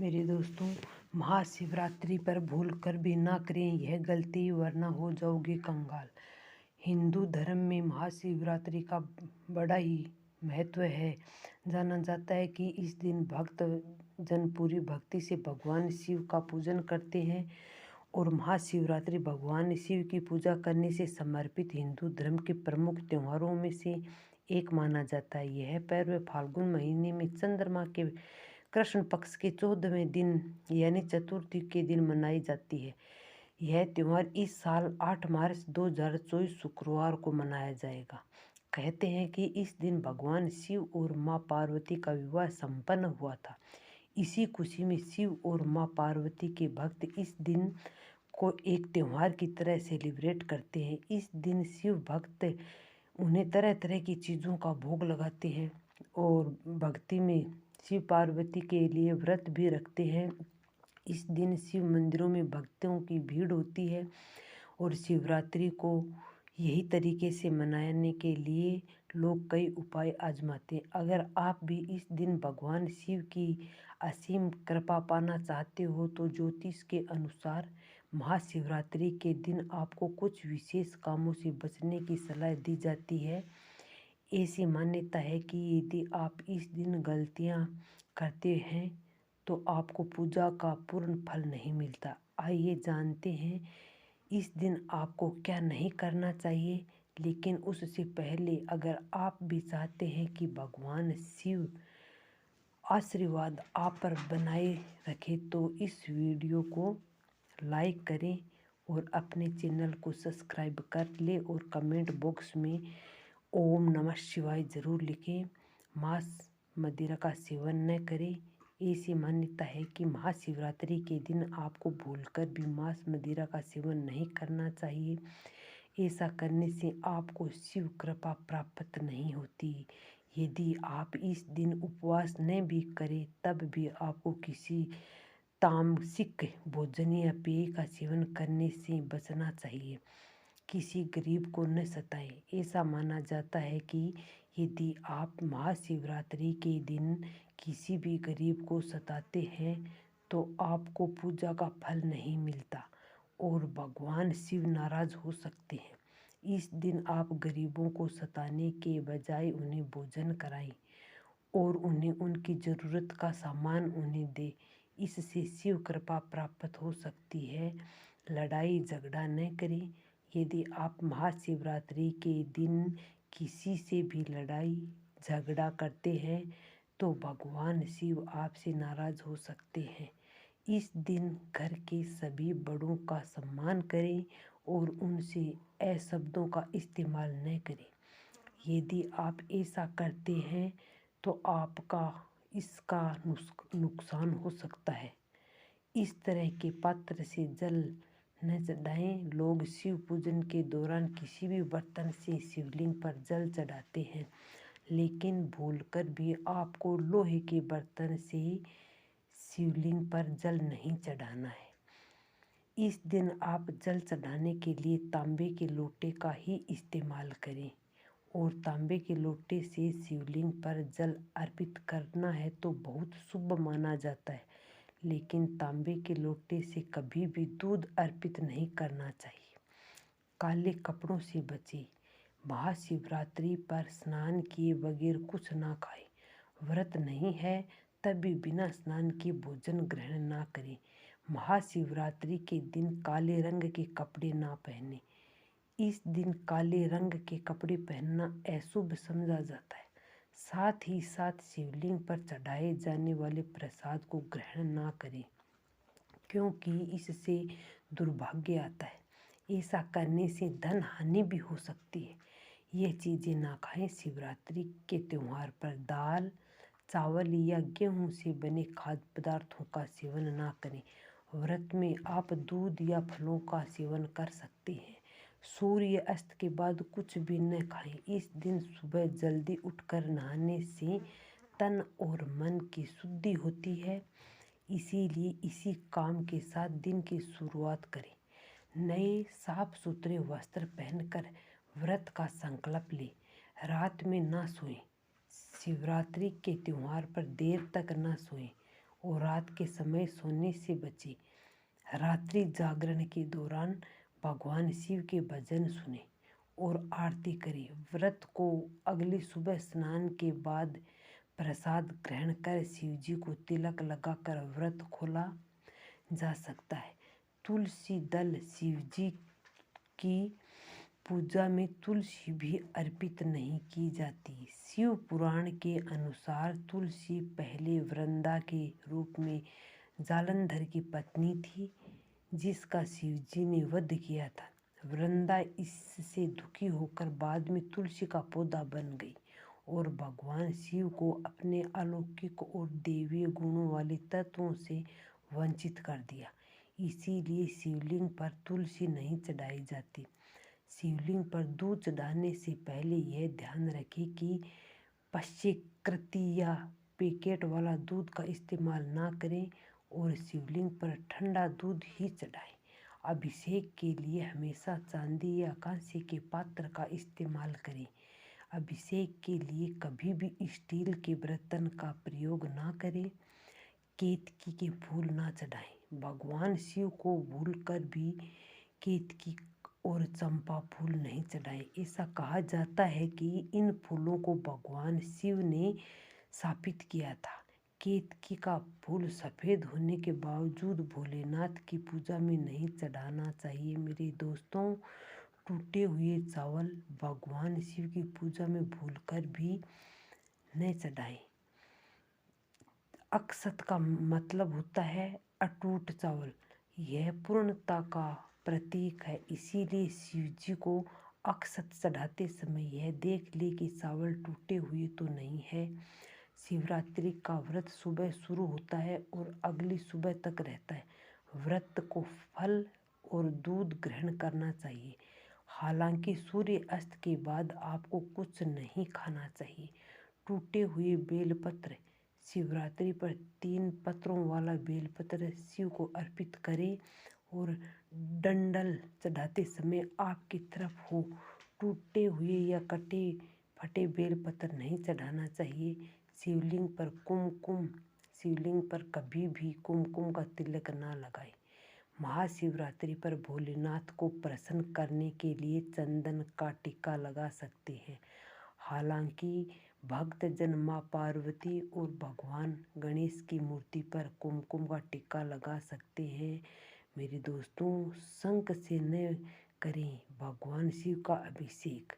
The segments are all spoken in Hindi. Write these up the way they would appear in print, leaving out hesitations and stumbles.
मेरे दोस्तों, महाशिवरात्रि पर भूल कर भी ना करें यह गलती, वरना हो जाओगे कंगाल। हिंदू धर्म में महाशिवरात्रि का बड़ा ही महत्व है। जाना जाता है कि इस दिन भक्त जन पूरी भक्ति से भगवान शिव का पूजन करते हैं और महाशिवरात्रि भगवान शिव की पूजा करने से समर्पित हिंदू धर्म के प्रमुख त्योहारों में से एक माना जाता है। यह पर्व फाल्गुन महीने में चंद्रमा के कृष्ण पक्ष के 14वें दिन यानी चतुर्थी के दिन मनाई जाती है। यह त्यौहार इस साल 8 मार्च 2024 शुक्रवार को मनाया जाएगा। कहते हैं कि इस दिन भगवान शिव और माँ पार्वती का विवाह संपन्न हुआ था। इसी खुशी में शिव और माँ पार्वती के भक्त इस दिन को एक त्यौहार की तरह सेलिब्रेट करते हैं। इस दिन शिव भक्त उन्हें तरह तरह की चीज़ों का भोग लगाते हैं और भक्ति में शिव पार्वती के लिए व्रत भी रखते हैं। इस दिन शिव मंदिरों में भक्तों की भीड़ होती है और शिवरात्रि को यही तरीके से मनाने के लिए लोग कई उपाय आजमाते हैं। अगर आप भी इस दिन भगवान शिव की असीम कृपा पाना चाहते हो तो ज्योतिष के अनुसार महाशिवरात्रि के दिन आपको कुछ विशेष कामों से बचने की सलाह दी जाती है। ऐसी मान्यता है कि यदि आप इस दिन गलतियां करते हैं तो आपको पूजा का पूर्ण फल नहीं मिलता। आइए जानते हैं इस दिन आपको क्या नहीं करना चाहिए। लेकिन उससे पहले अगर आप भी चाहते हैं कि भगवान शिव आशीर्वाद आप पर बनाए रखे तो इस वीडियो को लाइक करें और अपने चैनल को सब्सक्राइब कर ले और कमेंट बॉक्स में ओम नमः शिवाय ज़रूर लिखें। मांस मदिरा का सेवन न करें। ऐसी मान्यता है कि महाशिवरात्रि के दिन आपको भूलकर भी मांस मदिरा का सेवन नहीं करना चाहिए। ऐसा करने से आपको शिव कृपा प्राप्त नहीं होती। यदि आप इस दिन उपवास न भी करें तब भी आपको किसी तामसिक भोजन या पेय का सेवन करने से बचना चाहिए। किसी गरीब को न सताएं। ऐसा माना जाता है कि यदि आप महाशिवरात्रि के दिन किसी भी गरीब को सताते हैं तो आपको पूजा का फल नहीं मिलता और भगवान शिव नाराज हो सकते हैं। इस दिन आप गरीबों को सताने के बजाय उन्हें भोजन कराएं और उन्हें उनकी ज़रूरत का सामान उन्हें दें। इससे शिव कृपा प्राप्त हो सकती है। लड़ाई झगड़ा न करें। यदि आप महाशिवरात्रि के दिन किसी से भी लड़ाई झगड़ा करते हैं तो भगवान शिव आपसे नाराज़ हो सकते हैं। इस दिन घर के सभी बड़ों का सम्मान करें और उनसे अपशब्दों का इस्तेमाल न करें। यदि आप ऐसा करते हैं तो आपका इसका नुकसान हो सकता है। इस तरह के पात्र से जल न चढ़ाएं। लोग शिव पूजन के दौरान किसी भी बर्तन से शिवलिंग पर जल चढ़ाते हैं, लेकिन भूलकर भी आपको लोहे के बर्तन से शिवलिंग पर जल नहीं चढ़ाना है। इस दिन आप जल चढ़ाने के लिए तांबे के लोटे का ही इस्तेमाल करें और तांबे के लोटे से शिवलिंग पर जल अर्पित करना है तो बहुत शुभ माना जाता है। लेकिन तांबे के लोटे से कभी भी दूध अर्पित नहीं करना चाहिए। काले कपड़ों से बचें। महाशिवरात्रि पर स्नान किए बगैर कुछ ना खाएं। व्रत नहीं है तब भी बिना स्नान किए भोजन ग्रहण ना करें। महाशिवरात्रि के दिन काले रंग के कपड़े ना पहने। इस दिन काले रंग के कपड़े पहनना अशुभ समझा जाता है। साथ ही साथ शिवलिंग पर चढ़ाए जाने वाले प्रसाद को ग्रहण ना करें, क्योंकि इससे दुर्भाग्य आता है। ऐसा करने से धन हानि भी हो सकती है। ये चीज़ें ना खाएं। शिवरात्रि के त्यौहार पर दाल चावल या गेहूं से बने खाद्य पदार्थों का सेवन ना करें। व्रत में आप दूध या फलों का सेवन कर सकते हैं। सूर्य अस्त के बाद कुछ भी न खाएं। इस दिन सुबह जल्दी उठकर नहाने से तन और मन की शुद्धि होती है। इसीलिए इसी काम के साथ दिन की शुरुआत करें। नए साफ सुथरे वस्त्र पहनकर व्रत का संकल्प लें। रात में ना सोएं। शिवरात्रि के त्यौहार पर देर तक ना सोएं और रात के समय सोने से बचे। रात्रि जागरण के दौरान भगवान शिव के भजन सुने और आरती करें। व्रत को अगली सुबह स्नान के बाद प्रसाद ग्रहण कर शिव जी को तिलक लगाकर व्रत खोला जा सकता है। तुलसी दल शिव जी की पूजा में तुलसी भी अर्पित नहीं की जाती। शिव पुराण के अनुसार तुलसी पहले वृंदा के रूप में जालंधर की पत्नी थी, जिसका शिव जी ने वध किया था। वृंदा इससे दुखी होकर बाद में तुलसी का पौधा बन गई और भगवान शिव को अपने अलौकिक और दैवीय गुणों वाले तत्वों से वंचित कर दिया। इसीलिए शिवलिंग पर तुलसी नहीं चढ़ाई जाती। शिवलिंग पर दूध चढ़ाने से पहले यह ध्यान रखें कि पश्चकृति या पैकेट वाला दूध का इस्तेमाल ना करें और शिवलिंग पर ठंडा दूध ही चढ़ाएं। अभिषेक के लिए हमेशा चांदी या कांसे के पात्र का इस्तेमाल करें। अभिषेक के लिए कभी भी स्टील के बर्तन का प्रयोग ना करें। केतकी के फूल ना चढ़ाएं। भगवान शिव को भूलकर भी केतकी और चंपा फूल नहीं चढ़ाएं। ऐसा कहा जाता है कि इन फूलों को भगवान शिव ने स्थापित किया था। केतकी का फूल सफ़ेद होने के बावजूद भोलेनाथ की पूजा में नहीं चढ़ाना चाहिए। मेरे दोस्तों, टूटे हुए चावल भगवान शिव की पूजा में भूलकर भी नहीं चढ़ाएं। अक्षत का मतलब होता है अटूट चावल। यह पूर्णता का प्रतीक है, इसीलिए शिव जी को अक्षत चढ़ाते समय यह देख ले कि चावल टूटे हुए तो नहीं है। शिवरात्रि का व्रत सुबह शुरू होता है और अगली सुबह तक रहता है। व्रत को फल और दूध ग्रहण करना चाहिए। हालांकि सूर्य अस्त के बाद आपको कुछ नहीं खाना चाहिए। टूटे हुए बेलपत्र शिवरात्रि पर 3 पत्रों वाला बेलपत्र शिव को अर्पित करें और डंडल चढ़ाते समय आपकी तरफ हो। टूटे हुए या कटे फटे बेलपत्र नहीं चढ़ाना चाहिए। शिवलिंग पर कभी भी कुमकुम का तिलक ना लगाएं। महाशिवरात्रि पर भोलेनाथ को प्रसन्न करने के लिए चंदन का टीका लगा सकते हैं। हालांकि भक्तजन माँ पार्वती और भगवान गणेश की मूर्ति पर कुमकुम का टीका लगा सकते हैं। मेरे दोस्तों, शंख से न करें भगवान शिव का अभिषेक।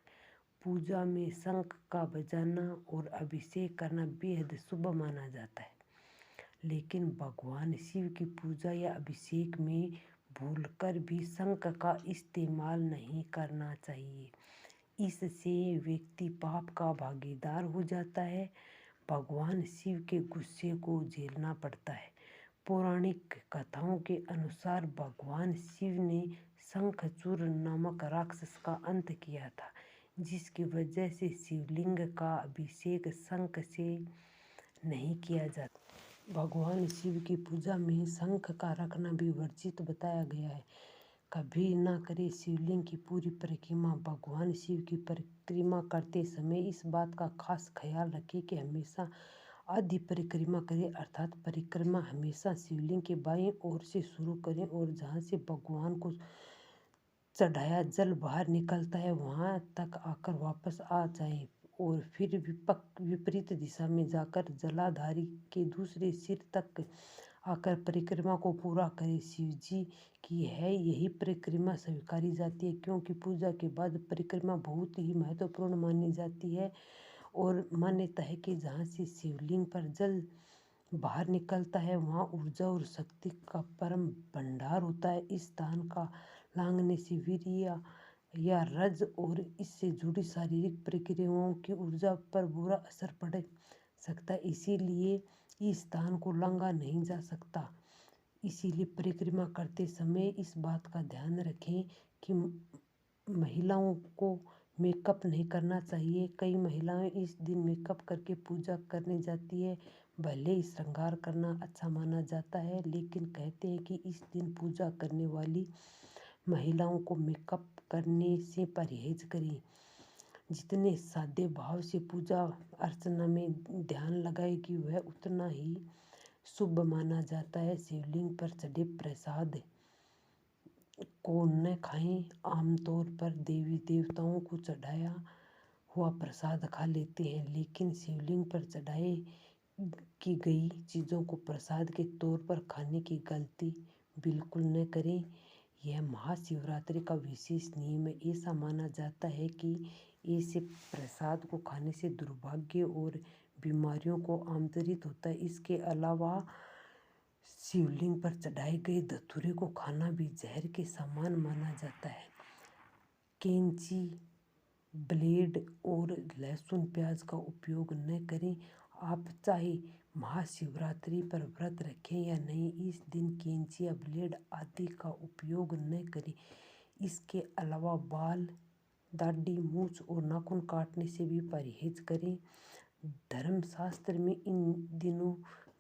पूजा में शंख का बजाना और अभिषेक करना बेहद शुभ माना जाता है, लेकिन भगवान शिव की पूजा या अभिषेक में भूलकर भी शंख का इस्तेमाल नहीं करना चाहिए। इससे व्यक्ति पाप का भागीदार हो जाता है। भगवान शिव के गुस्से को झेलना पड़ता है। पौराणिक कथाओं के अनुसार भगवान शिव ने शंखचूर नामक राक्षस का अंत किया था, जिसकी वजह से शिवलिंग का अभिषेक शंख से नहीं किया जाता। भगवान शिव की पूजा में शंख का रखना भी वर्जित बताया गया है। कभी ना करें शिवलिंग की पूरी परिक्रमा। भगवान शिव की परिक्रमा करते समय इस बात का खास ख्याल रखें कि हमेशा आधी परिक्रमा करें, अर्थात परिक्रमा हमेशा शिवलिंग के बाईं ओर से शुरू करें और जहाँ से भगवान को चढ़ाया जल बाहर निकलता है वहाँ तक आकर वापस आ जाएं और फिर विपरीत दिशा में जाकर जलाधारी के दूसरे सिर तक आकर परिक्रमा को पूरा करें। शिव जी की है यही परिक्रमा स्वीकारी जाती है, क्योंकि पूजा के बाद परिक्रमा बहुत ही महत्वपूर्ण मानी जाती है और मान्यता है कि जहाँ से शिवलिंग पर जल बाहर निकलता है वहाँ ऊर्जा और शक्ति का परम भंडार होता है। इस स्थान का लांघने से वीर्य या रज और इससे जुड़ी शारीरिक प्रक्रियाओं की ऊर्जा पर बुरा असर पड़ सकता है, इसीलिए इस स्थान को लांघा नहीं जा सकता। इसीलिए परिक्रमा करते समय इस बात का ध्यान रखें कि महिलाओं को मेकअप नहीं करना चाहिए। कई महिलाएं इस दिन मेकअप करके पूजा करने जाती है। भले ही श्रृंगार करना अच्छा माना जाता है, लेकिन कहते हैं कि इस दिन पूजा करने वाली महिलाओं को मेकअप करने से परहेज करें। जितने सादे भाव से पूजा अर्चना में ध्यान लगाएगी वह उतना ही शुभ माना जाता है। शिवलिंग पर चढ़े प्रसाद को न खाएं। आमतौर पर देवी देवताओं को चढ़ाया हुआ प्रसाद खा लेते हैं, लेकिन शिवलिंग पर चढ़ाई की गई चीज़ों को प्रसाद के तौर पर खाने की गलती बिल्कुल न करें। यह महाशिवरात्रि का विशेष नियम है। ऐसा माना जाता है कि ऐसे प्रसाद को खाने से दुर्भाग्य और बीमारियों को आमंत्रित होता है। इसके अलावा शिवलिंग पर चढ़ाए गए धतूरे को खाना भी जहर के समान माना जाता है। कैंची, ब्लेड और लहसुन प्याज का उपयोग न करें। आप चाहे महाशिवरात्रि पर व्रत रखें या नहीं, इस दिन कैंची या ब्लेड आदि का उपयोग न करें। इसके अलावा बाल, दाढ़ी, मूछ और नाखून काटने से भी परहेज करें। धर्मशास्त्र में इन दिनों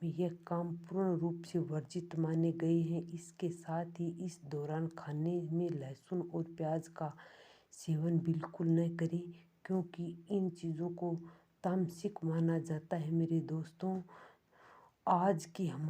में यह काम पूर्ण रूप से वर्जित माने गए हैं। इसके साथ ही इस दौरान खाने में लहसुन और प्याज का सेवन बिल्कुल न करें, क्योंकि इन चीज़ों को तामसिक माना जाता है। मेरे दोस्तों, आज की